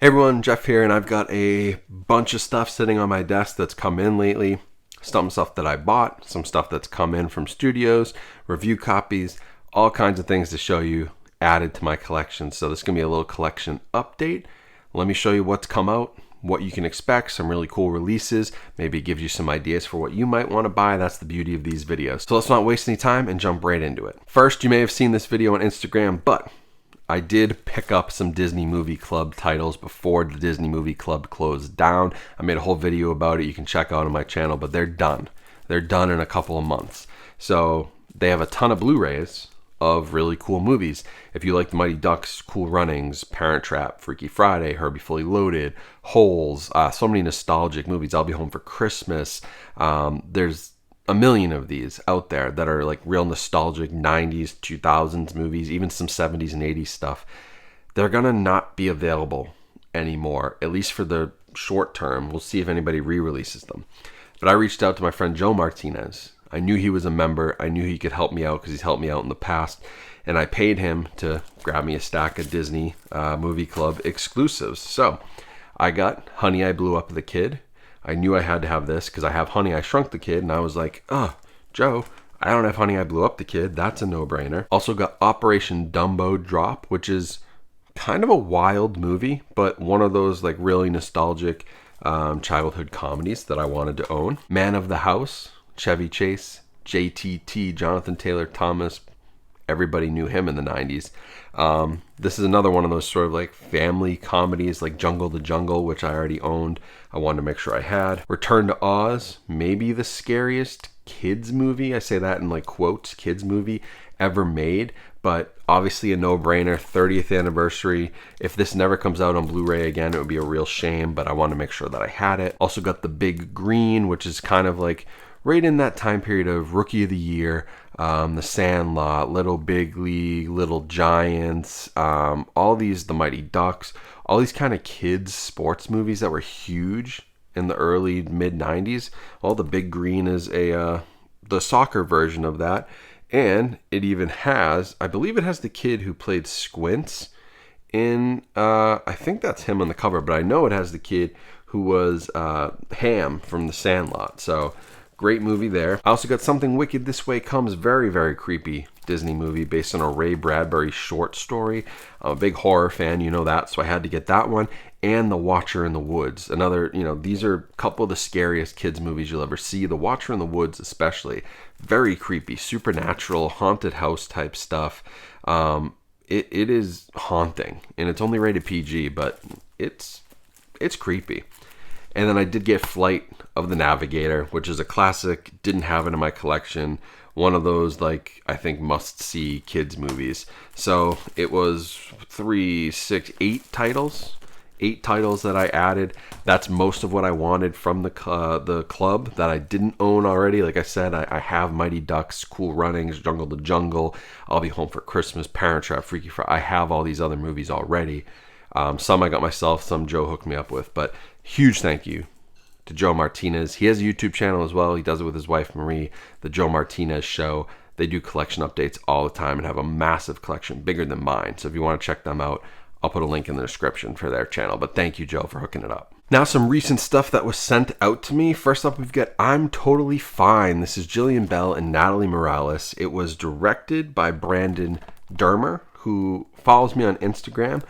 Hey everyone, Jeff here, and I've got a bunch of stuff sitting on my desk that's come in lately. Some stuff that I bought, some stuff that's come in from studios, review copies, all kinds of things to show you added to my collection. So this is going to be a little collection update. Let me show you what's come out, what you can expect, some really cool releases, maybe give you some ideas for what you might want to buy. That's the beauty of these videos. So let's not waste any time and jump right into it. First, you may have seen this video on Instagram, but I did pick up some Disney Movie Club titles before the Disney Movie Club closed down. I made a whole video about it. You can check out on my channel, but they're done. They're done in a couple of months. So they have a ton of Blu-rays of really cool movies. If you like the Mighty Ducks, Cool Runnings, Parent Trap, Freaky Friday, Herbie Fully Loaded, Holes, so many nostalgic movies. I'll Be Home for Christmas. There's a million of these out there that are like real nostalgic 90s, 2000s movies, even some 70s and 80s stuff. They're gonna not be available anymore, at least for the short term. We'll see if anybody re-releases them. But I reached out to my friend Joe Martinez. I knew he was a member. I knew he could help me out because he's helped me out in the past. And I paid him to grab me a stack of Disney Movie Club exclusives. So I got Honey, I Blew Up the Kid. I knew I had to have this because I have Honey, I Shrunk the Kid, and I was like, Joe, I don't have Honey, I Blew Up the Kid. That's a no-brainer. Also got Operation Dumbo Drop, which is kind of a wild movie, but one of those like really nostalgic childhood comedies that I wanted to own. Man of the House, Chevy Chase, JTT, Jonathan Taylor Thomas. Everybody knew him in the 90s. This is another one of those sort of like family comedies like Jungle to Jungle, which I already owned. I wanted to make sure I had. Return to Oz, maybe the scariest kids movie. I say that in like quotes, kids movie ever made, but obviously a no-brainer. 30th anniversary. If this never comes out on Blu-ray again, it would be a real shame, but I wanted to make sure that I had it. Also got The Big Green, which is kind of like right in that time period of Rookie of the Year, The Sandlot, Little Big League, Little Giants, all these, The Mighty Ducks, all these kind of kids sports movies that were huge in the early mid-90s. Well, The Big Green is the soccer version of that, and it even has, I believe it has the kid who played Squints in, I think that's him on the cover, but I know it has the kid who was Ham from The Sandlot. So great movie there. I also got Something Wicked This Way Comes, very, very creepy Disney movie based on a Ray Bradbury short story. I'm a big horror fan, you know that, so I had to get that one. And The Watcher in the Woods. Another, these are a couple of the scariest kids movies you'll ever see. The Watcher in the Woods especially. Very creepy, supernatural, haunted house type stuff. It is haunting, and it's only rated PG, but it's creepy. And then I did get Flight of the Navigator, which is a classic. Didn't have it in my collection. One of those, like, I think must-see kids movies. So it was 8 titles. 8 titles that I added. That's most of what I wanted from the club that I didn't own already. Like I said, I have Mighty Ducks, Cool Runnings, Jungle to Jungle, I'll Be Home for Christmas, Parent Trap, Freaky Friday. I have all these other movies already. Some I got myself, some Joe hooked me up with. But huge thank you to Joe Martinez. He has a YouTube channel as well. He does it with his wife Marie, the Joe Martinez Show. They do collection updates all the time and have a massive collection, bigger than mine. So if you want to check them out, I'll put a link in the description for their channel. But thank you, Joe, for hooking it up. Now some recent stuff that was sent out to me. First up, we've got I'm Totally Fine. This is Jillian Bell and Natalie Morales. It was directed by Brandon Dermer, who follows me on Instagram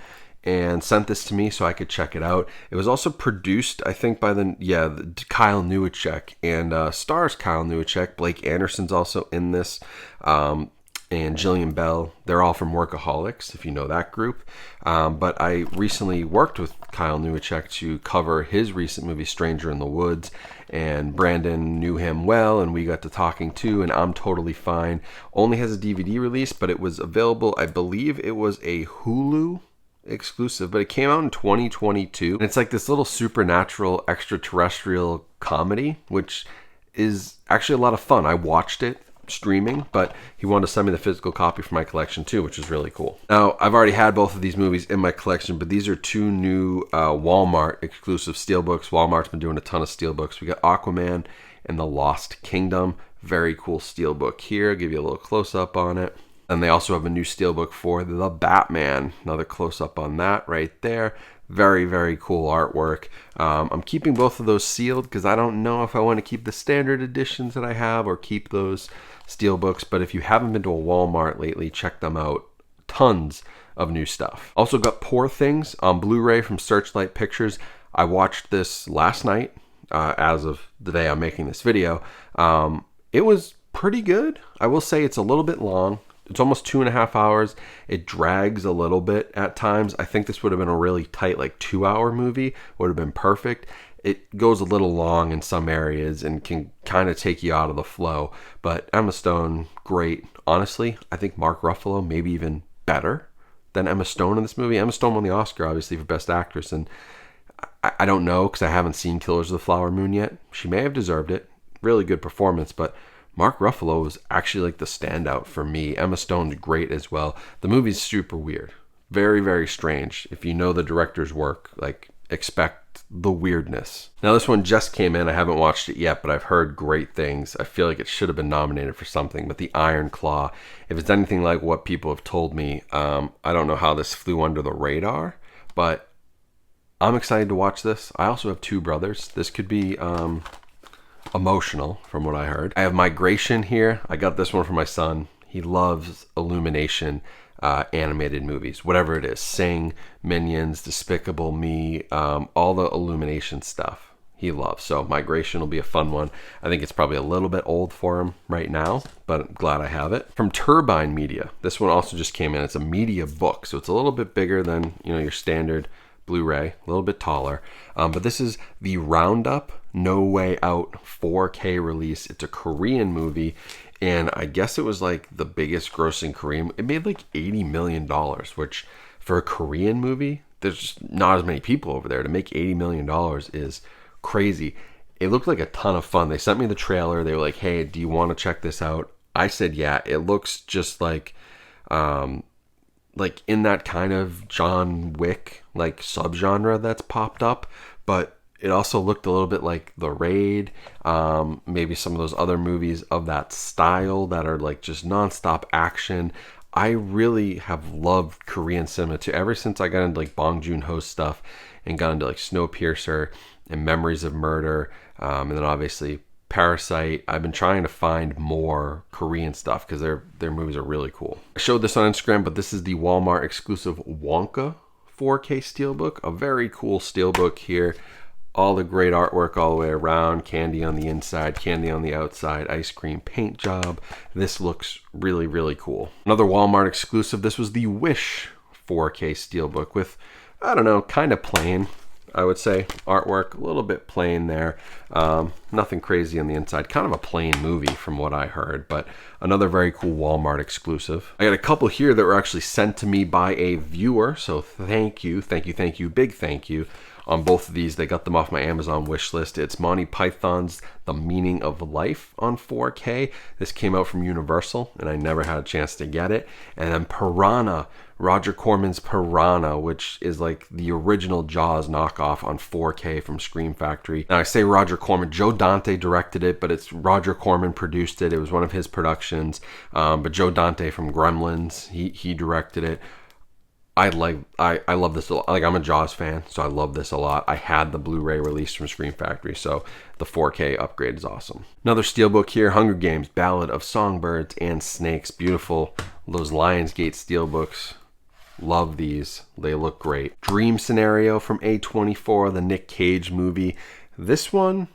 and sent this to me so I could check it out. It was also produced, I think, by Kyle Newacek, and stars Kyle Newacek. Blake Anderson's also in this, and Jillian Bell. They're all from Workaholics, if you know that group. But I recently worked with Kyle Newacek to cover his recent movie, Stranger in the Woods, and Brandon knew him well, and we got to talking too, and I'm Totally Fine. Only has a DVD release, but it was available, I believe it was a Hulu exclusive, but it came out in 2022, and it's like this little supernatural extraterrestrial comedy, which is actually a lot of fun. I watched it streaming, but he wanted to send me the physical copy for my collection too, which is really cool. Now, I've already had both of these movies in my collection, but these are 2 new Walmart exclusive steelbooks. Walmart's been doing a ton of steelbooks. We got Aquaman and the Lost Kingdom. Very cool steelbook here. I'll give you a little close-up on it. And they also have a new steelbook for The Batman. Another close-up on that right there. Very, very cool artwork. I'm keeping both of those sealed because I don't know if I want to keep the standard editions that I have or keep those Steelbooks. But if you haven't been to a Walmart lately, check them out. Tons of new stuff. Also got Poor Things on Blu-ray from Searchlight Pictures. I watched this last night, as of the day I'm making this video. It was pretty good. I will say it's a little bit long. It's almost 2.5 hours. It drags a little bit at times. I think this would have been a really tight, like 2-hour movie. Would have been perfect. It goes a little long in some areas and can kind of take you out of the flow. But Emma Stone, great. Honestly, I think Mark Ruffalo maybe even better than Emma Stone in this movie. Emma Stone won the Oscar, obviously, for Best Actress. And I don't know because I haven't seen Killers of the Flower Moon yet. She may have deserved it. Really good performance, but Mark Ruffalo was actually like the standout for me. Emma Stone's great as well. The movie's super weird. Very, very strange. If you know the director's work, like, expect the weirdness. Now this one just came in. I haven't watched it yet, but I've heard great things. I feel like it should have been nominated for something, but The Iron Claw, if it's anything like what people have told me, I don't know how this flew under the radar, but I'm excited to watch this. I also have 2 brothers. This could be emotional from what I heard. I have Migration here. I got this one for my son. He loves Illumination animated movies, whatever it is. Sing, Minions, Despicable Me, all the Illumination stuff he loves. So Migration will be a fun one. I think it's probably a little bit old for him right now, but I'm glad I have it. From Turbine Media, this one also just came in. It's a media book, so it's a little bit bigger than, you know, your standard Blu-ray, a little bit taller, but this is the Roundup No Way Out 4K release. It's a Korean movie, and I guess it was like the biggest grossing Korean. It made like $80 million, which for a Korean movie, there's just not as many people over there. To make $80 million is crazy. It looked like a ton of fun. They sent me the trailer. They were like, hey, do you want to check this out? I said, yeah. It looks just like in that kind of John Wick like subgenre that's popped up, but it also looked a little bit like The Raid, maybe some of those other movies of that style that are like just nonstop action. I really have loved Korean cinema too, ever since I got into like Bong Joon-ho's stuff and got into like Snowpiercer and Memories of Murder, and then obviously Parasite. I've been trying to find more Korean stuff because their movies are really cool. I showed this on Instagram, but this is the Walmart exclusive Wonka 4K Steelbook. A very cool Steelbook here. All the great artwork all the way around. Candy on the inside, candy on the outside, ice cream paint job. This looks really, really cool. Another Walmart exclusive. This was the Wish 4K Steelbook with, I don't know, kind of plain, I would say, artwork. A little bit plain there. Nothing crazy on the inside. Kind of a plain movie from what I heard, but another very cool Walmart exclusive. I got a couple here that were actually sent to me by a viewer, so thank you, big thank you on both of these. They got them off my Amazon wish list. It's Monty Python's The Meaning of Life on 4K. This came out from Universal, and I never had a chance to get it. And then Piranha, Roger Corman's Piranha, which is like the original Jaws knockoff on 4K from Scream Factory. Now I say Roger Corman, Joe Dante directed it, but it's Roger Corman produced it. It was one of his productions. But Joe Dante from Gremlins, he directed it. I love this a lot. Like, I'm a Jaws fan, so I love this a lot. I had the Blu-ray release from Scream Factory, so the 4K upgrade is awesome. Another Steelbook here, Hunger Games, Ballad of Songbirds and Snakes. Beautiful. Those Lionsgate Steelbooks. Love these. They look great. Dream Scenario from A24, the Nick Cage movie. This one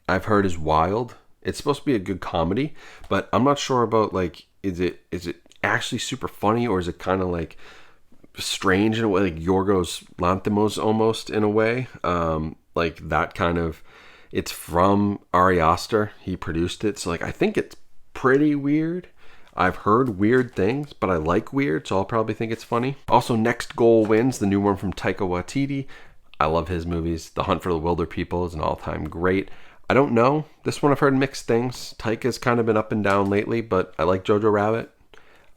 I've heard is wild. It's supposed to be a good comedy, but I'm not sure about, like, is it actually super funny, or is it kind of like strange in a way, like Yorgos Lanthimos almost in a way, like that kind of. It's from Ari Aster. He produced it, so like I think it's pretty weird. I've heard weird things, but I like weird, so I'll probably think it's funny. Also, Next Goal Wins, the new one from Taika Waititi. I love his movies. The Hunt for the Wilder People is an all-time great. I don't know. This one I've heard mixed things. Taika's kind of been up and down lately, but I like Jojo Rabbit.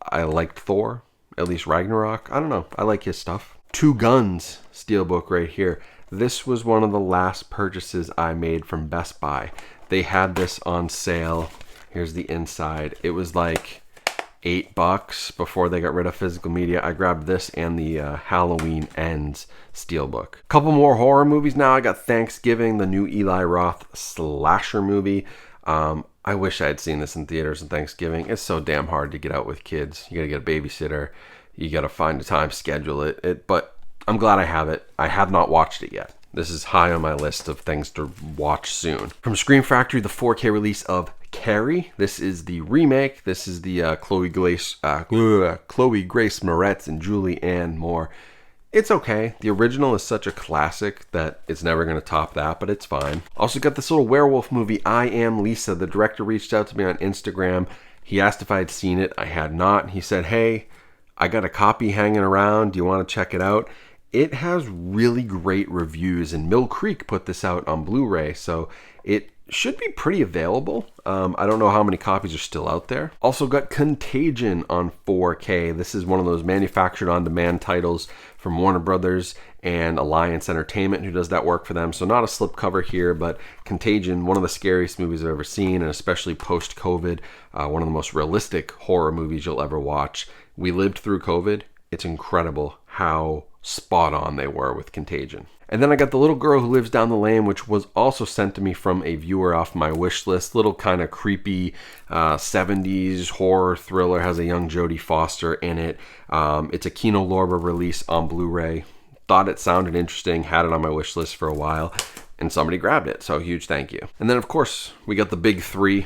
I liked Thor, at least Ragnarok. I don't know. I like his stuff. Two Guns Steelbook right here. This was one of the last purchases I made from Best Buy. They had this on sale. Here's the inside. It was like $8 before they got rid of physical media. I grabbed this and the Halloween Ends Steelbook. Couple more horror movies now. I got Thanksgiving, the new Eli Roth slasher movie. I wish I had seen this in theaters on Thanksgiving. It's so damn hard to get out with kids. You gotta get a babysitter. You gotta find a time, schedule it. But I'm glad I have it. I have not watched it yet. This is high on my list of things to watch soon. From Scream Factory, the 4K release of Carrie. This is the remake. This is the Chloe Grace Moretz and Julie Ann Moore. It's okay. The original is such a classic that it's never going to top that, but it's fine. Also got this little werewolf movie, I Am Lisa. The director reached out to me on Instagram. He asked if I had seen it. I had not. He said, hey, I got a copy hanging around. Do you want to check it out? It has really great reviews, and Mill Creek put this out on Blu-ray, so it should be pretty available. I don't know how many copies are still out there. Also got Contagion on 4K. This is one of those manufactured on demand titles from Warner Brothers and Alliance Entertainment, who does that work for them. So not a slipcover here, but Contagion, one of the scariest movies I've ever seen, and especially post-COVID, one of the most realistic horror movies you'll ever watch. We lived through COVID. It's incredible how spot on they were with Contagion. And then I got The Little Girl Who Lives Down the Lane, which was also sent to me from a viewer off my wish list. Little kind of creepy 70s horror thriller. Has a young Jodie Foster in it. It's a Kino Lorber release on Blu-ray. Thought it sounded interesting. Had it on my wish list for a while. And somebody grabbed it. So huge thank you. And then, of course, we got the big three.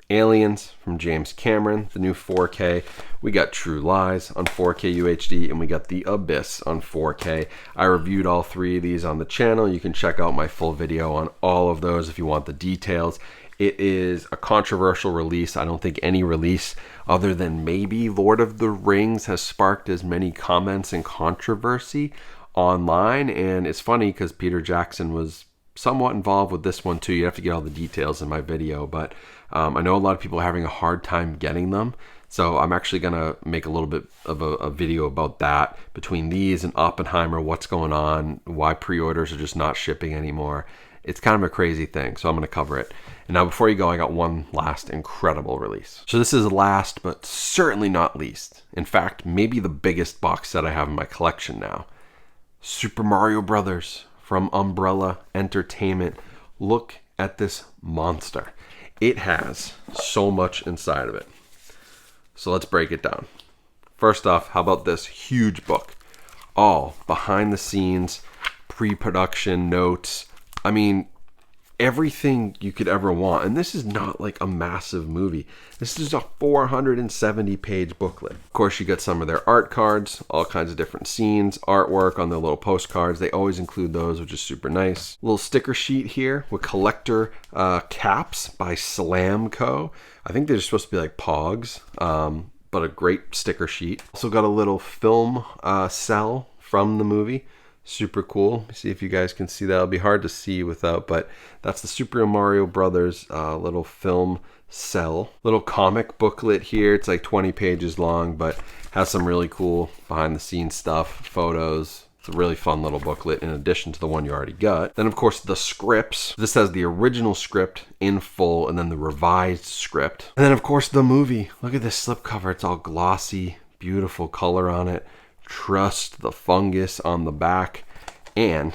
Aliens from James Cameron, the new 4K. We got True Lies on 4K UHD, and we got The Abyss on 4K. I reviewed all three of these on the channel. You can check out my full video on all of those if you want the details. It is a controversial release. I don't think any release other than maybe Lord of the Rings has sparked as many comments and controversy online. And it's funny because Peter Jackson was somewhat involved with this one too. You have to get all the details in my video, but I know a lot of people are having a hard time getting them, so I'm actually gonna make a little bit of a video about that, between these and Oppenheimer, what's going on, why pre-orders are just not shipping anymore. It's kind of a crazy thing, so I'm gonna cover it. And now before you go, I got one last incredible release. So this is last, but certainly not least. In fact, maybe the biggest box set I have in my collection now. Super Mario Brothers from Umbrella Entertainment. Look at this monster. It has so much inside of it. So let's break it down. First off, how about this huge book? All behind the scenes, pre-production notes. I mean, everything you could ever want. And this is not like a massive movie. This is a 470-page booklet. Of course, you get some of their art cards, all kinds of different scenes, artwork on their little postcards. They always include those, which is super nice. Little sticker sheet here with collector caps by Slam Co. I think they're supposed to be like Pogs, but a great sticker sheet. Also got a little film cell from the movie. Super cool. See if you guys can see that. It'll be hard to see without, but that's the Super Mario Brothers little film cell. Little comic booklet here. It's like 20 pages long, but has some really cool behind the scenes stuff, photos. It's a really fun little booklet in addition to the one you already got. Then, of course, the scripts. This has the original script in full and then the revised script. And then, of course, the movie. Look at this slipcover. It's all glossy, beautiful color on it. Trust the fungus on the back, and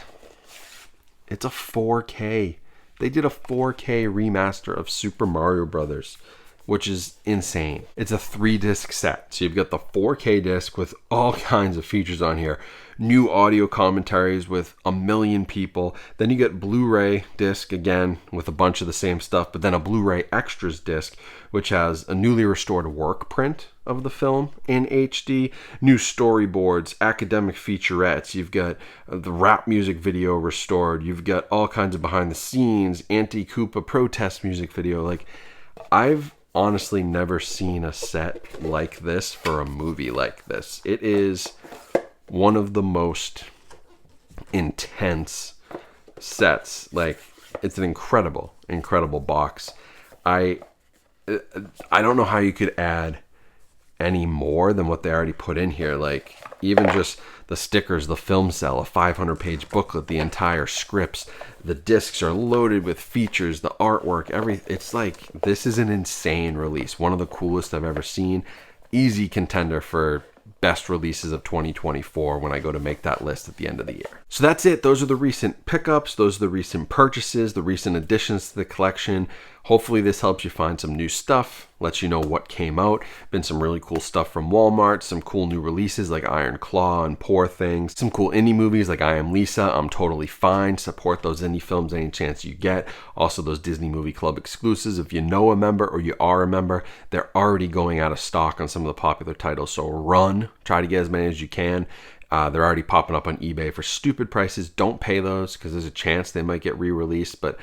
it's a 4K. They did a 4K remaster of Super Mario Brothers, which is insane. It's a 3-disc set. So you've got the 4K disc with all kinds of features on here. New audio commentaries with 1 million people. Then you get Blu-ray disc again with a bunch of the same stuff, but then a Blu-ray extras disc, which has a newly restored work print of the film in HD, new storyboards, academic featurettes. You've got the rap music video restored. You've got all kinds of behind the scenes, anti-Koopa protest music video. Like, I've honestly never seen a set like this for a movie like this. It is one of the most intense sets. Like, it's an incredible box. I don't know how you could add any more than what they already put in here. Like, even just the stickers, the film cell, a 500-page booklet, the entire scripts, the discs are loaded with features, the artwork, it's like, this is an insane release. One of the coolest I've ever seen. easy contender for best releases of 2024 when I go to make that list at the end of the year. So that's it. Those are the recent pickups. Those are the recent purchases, the recent additions to the collection. Hopefully this helps you find some new stuff, lets you know what came out. Been some really cool stuff from Walmart, some cool new releases like Iron Claw and Poor Things, some cool indie movies like I Am Lisa, I'm Totally Fine. Support those indie films any chance you get. Also those Disney Movie Club exclusives. If you know a member or you are a member, they're already going out of stock on some of the popular titles, so run. Try to get as many as you can. They're already popping up on eBay for stupid prices. Don't pay those because there's a chance they might get re-released, but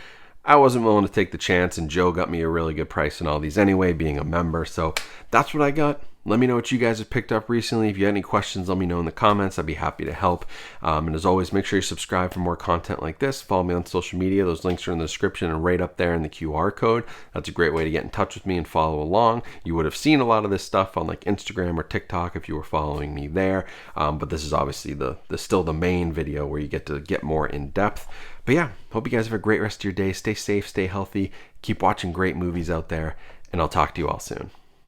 I wasn't willing to take the chance, and Joe got me a really good price on all these anyway, being a member. So that's what I got. Let me know what you guys have picked up recently. If you have any questions, let me know in the comments. I'd be happy to help. And as always, make sure you subscribe for more content like this. Follow me on social media. Those links are in the description and right up there in the QR code. That's a great way to get in touch with me and follow along. You would have seen a lot of this stuff on like Instagram or TikTok if you were following me there. But this is obviously still the main video where you get to get more in depth. But yeah, hope you guys have a great rest of your day. Stay safe, stay healthy, keep watching great movies out there, and I'll talk to you all soon.